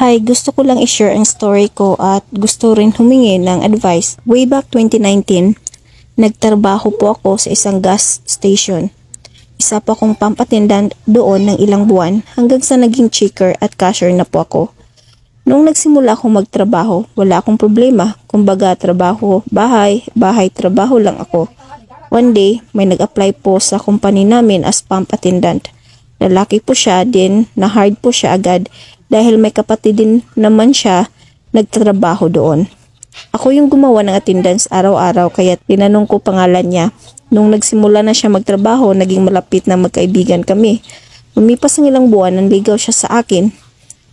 Hi, gusto ko lang i-share ang story ko at gusto rin humingi ng advice. Way back 2019, nagtrabaho po ako sa isang gas station. Isa pa akong pump attendant doon ng ilang buwan hanggang sa naging checker at cashier na po ako. Nung nagsimula akong magtrabaho, wala akong problema. Kumbaga, trabaho, bahay, bahay, trabaho lang ako. One day, may nag-apply po sa company namin as pump attendant. Lalaki po siya, din na-hard po siya agad dahil may kapatid din naman siya nagtatrabaho doon. Ako yung gumawa ng attendance araw-araw kaya tinanong ko pangalan niya. Nung nagsimula na siya magtrabaho, naging malapit na magkaibigan kami. Lumipas ang ilang buwan, nanligaw siya sa akin.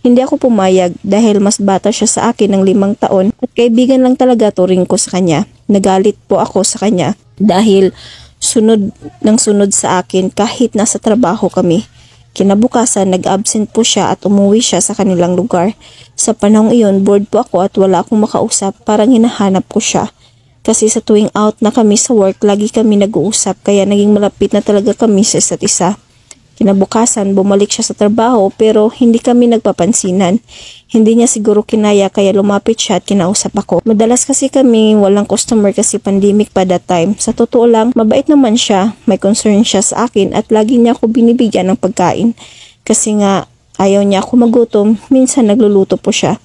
Hindi ako pumayag dahil mas bata siya sa akin ng 5 taon at kaibigan lang talaga turing ko sa kanya. Nagalit po ako sa kanya dahil sunod sa akin kahit nasa trabaho kami. Kinabukasan, nag-absent po siya at umuwi siya sa kanilang lugar. Sa panahong iyon, bored po ako at wala akong makausap, parang hinahanap ko siya. Kasi sa tuwing out na kami sa work, lagi kami nag-uusap kaya naging malapit na talaga kami sa isa't isa. Kinabukasan, bumalik siya sa trabaho pero hindi kami nagpapansinan. Hindi niya siguro kinaya kaya lumapit siya at kinausap ako. Madalas kasi kami walang customer kasi pandemic pa that time. Sa totoo lang, mabait naman siya. May concern siya sa akin at lagi niya ako binibigyan ng pagkain. Kasi nga ayaw niya ako magutom, minsan nagluluto po siya.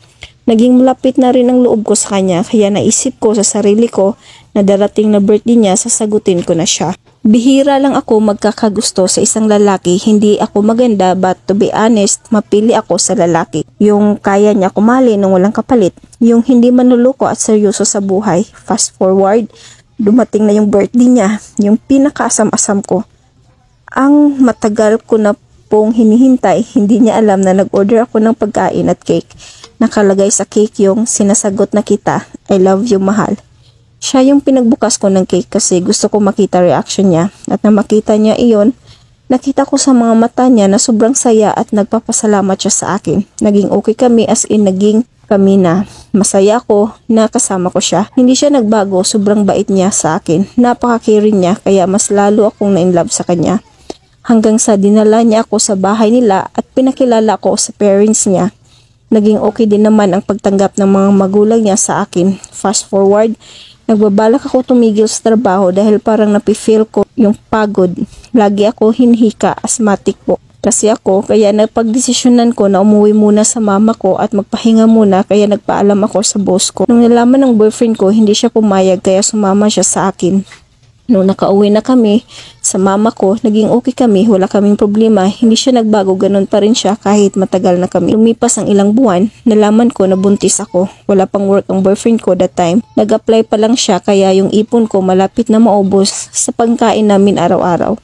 Naging malapit na rin ang loob ko sa kanya kaya naisip ko sa sarili ko na darating na birthday niya sasagutin ko na siya. Bihira lang ako magkakagusto sa isang lalaki, hindi ako maganda but to be honest, mapili ako sa lalaki. Yung kaya niya kumali nang walang kapalit, yung hindi manluloko at seryoso sa buhay. Fast forward, dumating na yung birthday niya, yung pinakaasam-asam ko. Ang matagal ko na pong hinihintay, hindi niya alam na nag-order ako ng pagkain at cake. Nakalagay sa cake yung sinasagot na kita, I love you mahal. Siya yung pinagbukas ko ng cake kasi gusto ko makita reaction niya. At na makita niya iyon, nakita ko sa mga mata niya na sobrang saya at nagpapasalamat siya sa akin. Naging okay kami as in naging kami na. Masaya ako na kasama ko siya. Hindi siya nagbago, sobrang bait niya sa akin. Napaka-caring niya kaya mas lalo akong na-inlove sa kanya. Hanggang sa dinala niya ako sa bahay nila at pinakilala ko sa parents niya. Naging okay din naman ang pagtanggap ng mga magulang niya sa akin. Fast forward, nagbabalak ako tumigil sa trabaho dahil parang napifeel ko yung pagod. Lagi ako hinhika, asthmatic po. Kasi ako, kaya napagdesisyonan ko na umuwi muna sa mama ko at magpahinga muna kaya nagpaalam ako sa boss ko. Nung nalaman ng boyfriend ko, hindi siya pumayag kaya sumama siya sa akin. Nung nakauwi na kami sa mama ko, naging okay kami, wala kaming problema, hindi siya nagbago, ganun pa rin siya kahit matagal na kami. Lumipas ang ilang buwan, nalaman ko na buntis ako. Wala pang work ang boyfriend ko that time. Nag-apply pa lang siya kaya yung ipon ko malapit na maubos sa pagkain namin araw-araw.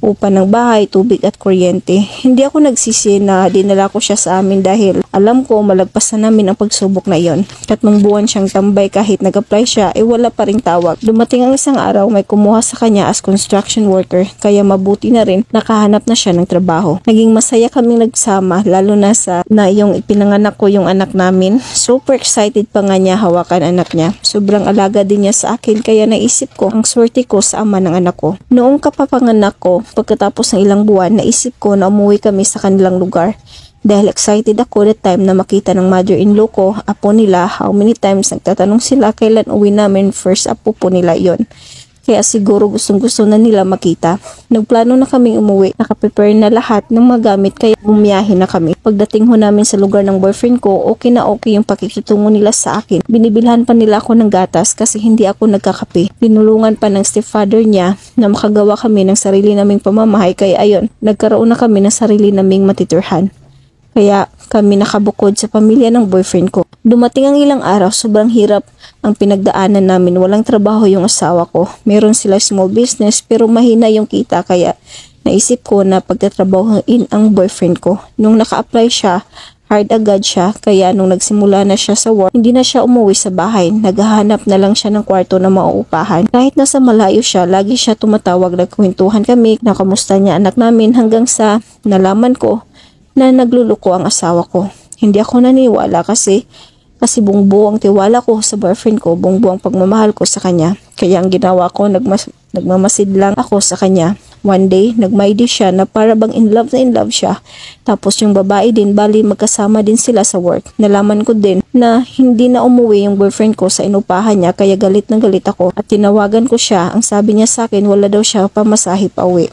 Upa ng bahay, tubig at kuryente. Hindi ako nagsisi na dinala ko siya sa amin dahil alam ko malagpasan namin ang pagsubok na iyon. 3 buwan siyang tambay kahit nag-apply siya, wala pa ring tawag. Dumating ang isang araw, may kumuha sa kanya as construction worker, kaya mabuti na rin nakahanap na siya ng trabaho. Naging masaya kaming nagsama, lalo na yung ipinanganak ko yung anak namin. Super excited pa nga niya hawakan anak niya. Sobrang alaga din niya sa akin kaya naisip ko ang swerte ko sa ama ng anak ko. Noong kapapanganak ko, pagkatapos ng ilang buwan, naisip ko na umuwi kami sa kanilang lugar. Dahil excited ako that time na makita ng mother-in-law ko, apo nila, how many times nagtatanong sila kailan uwi namin, first apo po nila yon. Kaya siguro gustong-gusto na nila makita. Nagplano na kaming umuwi, nakaprepare na lahat ng mga gamit kaya bumiyahe na kami. Pagdating ho namin sa lugar ng boyfriend ko, okay na okay yung pakikitungo nila sa akin. Binibilhan pa nila ako ng gatas kasi hindi ako nagkakape. Pinulungan pa ng stepfather niya na makagawa kami ng sarili naming pamamahay kaya ayon, nagkaroon na kami ng sarili naming matitirhan. Kaya kami nakabukod sa pamilya ng boyfriend ko. Dumating ang ilang araw, sobrang hirap ang pinagdaanan namin. Walang trabaho yung asawa ko. Meron sila small business pero mahina yung kita kaya naisip ko na pagtatrabahoin ang boyfriend ko. Nung naka-apply siya, hard agad siya kaya nung nagsimula na siya sa work, hindi na siya umuwi sa bahay. Naghahanap na lang siya ng kwarto na mauupahan. Kahit nasa malayo siya, lagi siya tumatawag, nagkwentuhan kami, nakamusta niya anak namin hanggang sa nalaman ko na nagluluko ang asawa ko. Hindi ako naniwala kasi bungbuo ang tiwala ko sa boyfriend ko, bungbuo ang pagmamahal ko sa kanya. Kaya ang ginawa ko, nagmamasid lang ako sa kanya. One day, nagmaydi siya na para bang in love na in love siya. Tapos yung babae din, bali magkasama din sila sa work. Nalaman ko din na hindi na umuwi yung boyfriend ko sa inupahan niya, kaya galit na galit ako. At tinawagan ko siya, ang sabi niya sa akin, wala daw siya pamasahe pa uwi.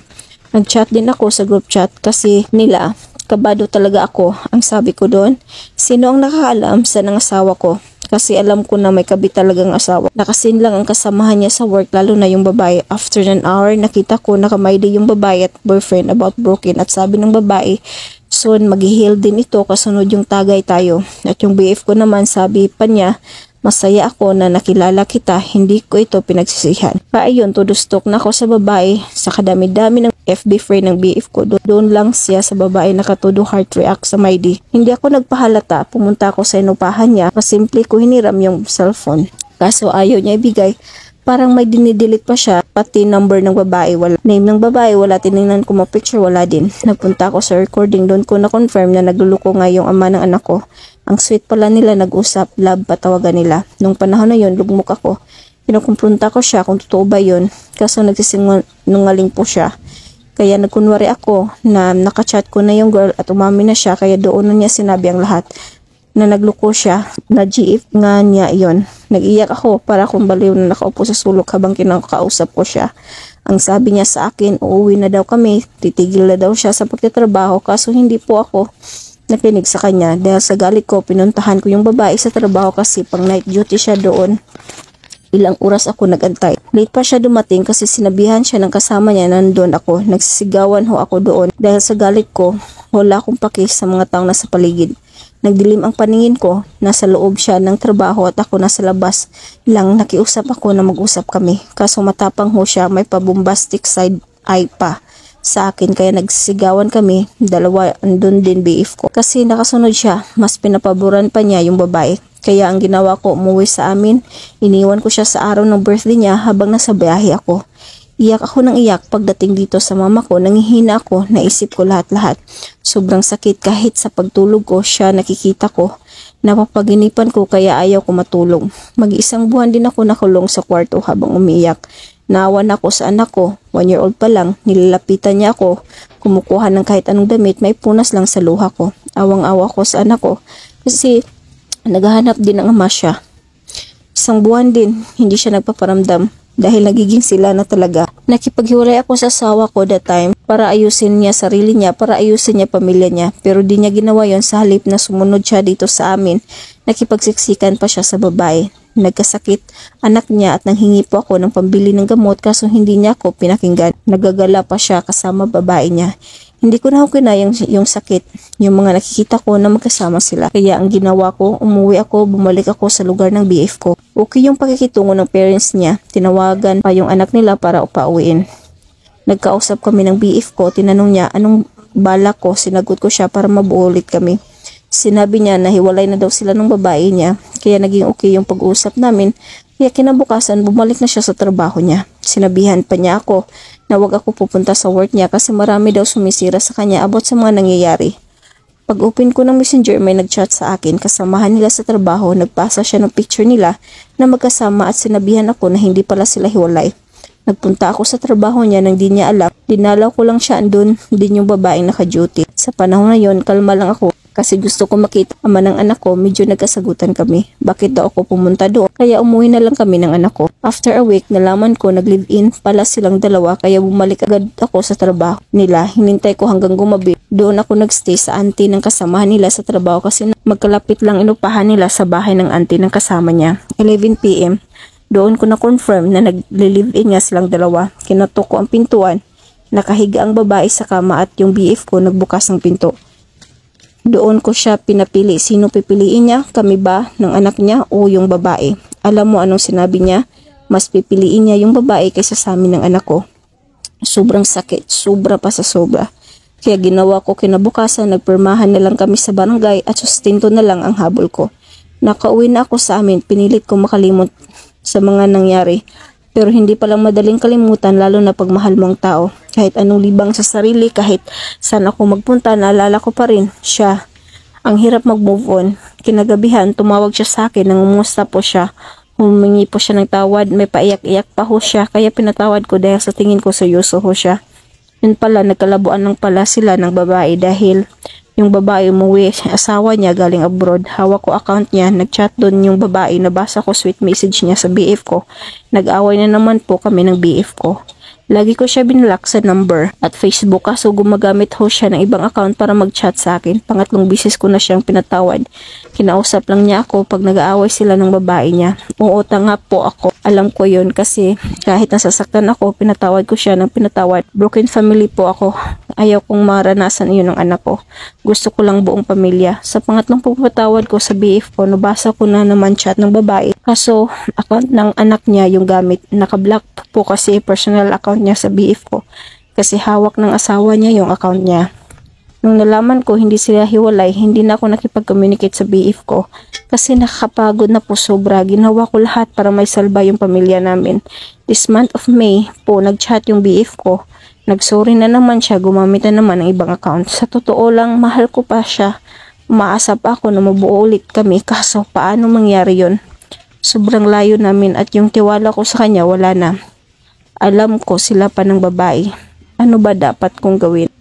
Nag-chat din ako sa group chat kasi nila, kabado talaga ako. Ang sabi ko doon, sino ang nakakaalam sa nangasawa ko? Kasi alam ko na may kabit talagang asawa. Nakasin lang ang kasamahan niya sa work, lalo na yung babae. After an hour, nakita ko nakamaydi yung babae at boyfriend about broken. At sabi ng babae, soon mag-heal din ito kasunod yung tagay tayo. At yung BF ko naman, sabi pa niya, masaya ako na nakilala kita, hindi ko ito pinagsisihan. Ayun, tudustok na ako sa babae sa kadami-dami ng FB friend ng BF ko. Doon lang siya sa babae nakatudo heart react sa Maydi. Hindi ako nagpahalata, pumunta ako sa inupahan niya, simple ko hiniram yung cellphone. Kaso ayaw niya ibigay. Parang may dinidelete pa siya, pati number ng babae, wala. Name ng babae, wala. Tinignan ko picture, wala din. Nagpunta ako sa recording, doon ko na-confirm na nagluluko nga yung ama ng anak ko. Ang sweet pala nila, nag-usap, love patawagan nila. Nung panahon na yun, lugmok ako. Kinukumpronta ko siya kung totoo ba yun, kaso nagsisinungaling po siya. Kaya nagkunwari ako na nakachat ko na yung girl at umami na siya, kaya doon na niya sinabi ang lahat. Na nagluko siya, na GF nga niya yon. Nag-iyak ako para kung baliw na nakaupo sa sulok habang kinakausap ko siya. Ang sabi niya sa akin, uuwi na daw kami, titigil na daw siya sa pagtatrabaho, kaso hindi po ako nakinig sa kanya. Dahil sa galit ko, pinuntahan ko yung babae sa trabaho kasi pang night duty siya doon. Ilang oras ako nagantay. Late pa siya dumating kasi sinabihan siya ng kasama niya na nandun ako. Nagsisigawan ho ako doon. Dahil sa galit ko, wala akong pakis sa mga taong nasa paligid. Nagdilim ang paningin ko, nasa loob siya ng trabaho at ako nasa labas lang. Nakiusap ako na mag-usap kami. Kaso matapang ho siya, may pabombastic side eye pa sa akin, kaya nagsisigawan kami. Dalawa andun din BF ko. Kasi nakasunod siya, mas pinapaboran pa niya yung babae. Kaya ang ginawa ko, umuwi sa amin. Iniwan ko siya sa araw ng birthday niya habang nasa biyahe ako. Iyak ako ng iyak pagdating dito sa mama ko. Nangihina ako, naisip ko lahat-lahat. Sobrang sakit kahit sa pagtulog ko, siya nakikita ko. Napapaginipan ko kaya ayaw ko matulog. Mag-isang buwan din ako nakulong sa kwarto habang umiiyak. Naawan ako sa anak ko, 1-year-old pa lang. Nilalapitan niya ako, kumukuha ng kahit anong damit, may punas lang sa luha ko. Awang-awa ko sa anak ko kasi naghahanap din ng ama siya. Isang buwan din, hindi siya nagpaparamdam dahil nagiging sila na talaga. Nakipaghiwalay ako sa asawa ko that time para ayusin niya sarili niya, para ayusin niya pamilya niya. Pero di niya ginawa yon. Sa halip na sumunod siya dito sa amin, nakipagsiksikan pa siya sa babae. Nagkasakit anak niya at nanghingi po ako ng pambili ng gamot, kaso hindi niya ako pinakinggan. Nagagala pa siya kasama babae niya. Hindi ko na kinayang yung sakit, yung mga nakikita ko na magkasama sila. Kaya ang ginawa ko, umuwi ako, bumalik ako sa lugar ng BF ko. Okay yung pakikitungo ng parents niya, tinawagan pa yung anak nila para upauwiin. Nagkausap kami ng BF ko, tinanong niya anong balak ko, sinagot ko siya para mabuo ulit kami. Sinabi niya na hiwalay na daw sila ng babae niya, kaya naging okay yung pag-uusap namin. Kaya kinabukasan, bumalik na siya sa trabaho niya. Sinabihan pa niya ako na wag ako pupunta sa work niya kasi marami daw sumisira sa kanya about sa mga nangyayari. Pag open ko ng messenger, may nagchat sa akin, kasamahan nila sa trabaho, nagpasa siya ng picture nila na magkasama at sinabihan ako na hindi pala sila hiwalay. Nagpunta ako sa trabaho niya nang di niya alam. Dinalaw ko lang siya andun din yung babaeng naka-duty. Sa panahon na yon, kalma lang ako kasi gusto ko makita ama ng anak ko. Medyo nagkasagutan kami. Bakit daw ako pumunta doon? Kaya umuwi na lang kami ng anak ko. After a week, nalaman ko nag-live-in pala silang dalawa, kaya bumalik agad ako sa trabaho nila. Hinintay ko hanggang gumabi. Doon ako nagstay sa auntie ng kasamahan nila sa trabaho kasi magkalapit lang inupahan nila sa bahay ng auntie ng kasama niya. 11 PM. Doon ko na-confirm na nag-live-in nga silang dalawa. Kinatok ko ang pintuan. Nakahiga ang babae sa kama at yung BF ko nagbukas ng pinto. Doon ko siya pinapili. Sino pipiliin niya? Kami ba ng anak niya o yung babae? Alam mo anong sinabi niya? Mas pipiliin niya yung babae kaysa sa amin ng anak ko. Sobrang sakit. Sobra pa sa sobra. Kaya ginawa ko kinabukasan. Nagpirmahan na lang kami sa barangay at sustento na lang ang habol ko. Nakauwi na ako sa amin. Pinilit ko makalimot sa mga nangyari. Pero hindi palang madaling kalimutan, lalo na pagmahal mo ang tao. Kahit anong libang sa sarili, kahit saan ako magpunta, naalala ko pa rin siya. Ang hirap mag-move on. Kinagabihan, tumawag siya sa akin, nangumusta po siya. Humingi po siya ng tawad, may paiyak-iyak pa ho siya, kaya pinatawad ko dahil sa tingin ko seryoso ho siya. Yun pala, nagkalabuan lang pala sila ng babae dahil yung babae umuwi, asawa niya galing abroad. Hawak ko account niya, nagchat doon yung babae, nabasa ko sweet message niya sa BF ko. Nag-away na naman po kami ng BF ko. Lagi ko siya binlock sa number at Facebook, kaso gumagamit ho siya ng ibang account para mag-chat sa akin. Pangatlong bisis ko na siyang pinatawad. Kinausap lang niya ako pag nag-aaway sila ng babae niya. Oo, tanga po ako. Alam ko yun kasi kahit nasasaktan ako, pinatawad ko siya ng pinatawad. Broken family po ako. Ayaw kong maranasan yun ng anak ko. Gusto ko lang buong pamilya. Sa pangatlong pagpatawad ko sa BF ko, nabasa ko na naman chat ng babae. Kaso, account ng anak niya yung gamit. Nakablock po kasi personal account niya sa BF ko. Kasi hawak ng asawa niya yung account niya. Nung nalaman ko hindi sila hiwalay, hindi na ako nakipag-communicate sa BF ko. Kasi nakakapagod na po sobra. Ginawa ko lahat para may salba yung pamilya namin. This month of May po, nag-chat yung BF ko. Nagsorry na naman siya, gumamit na naman ng ibang account. Sa totoo lang, mahal ko pa siya. Umaasa pa ako na mabuo ulit kami, kaso paano mangyari yon? Sobrang layo namin at yung tiwala ko sa kanya wala na. Alam ko sila pa ng babae. Ano ba dapat kong gawin?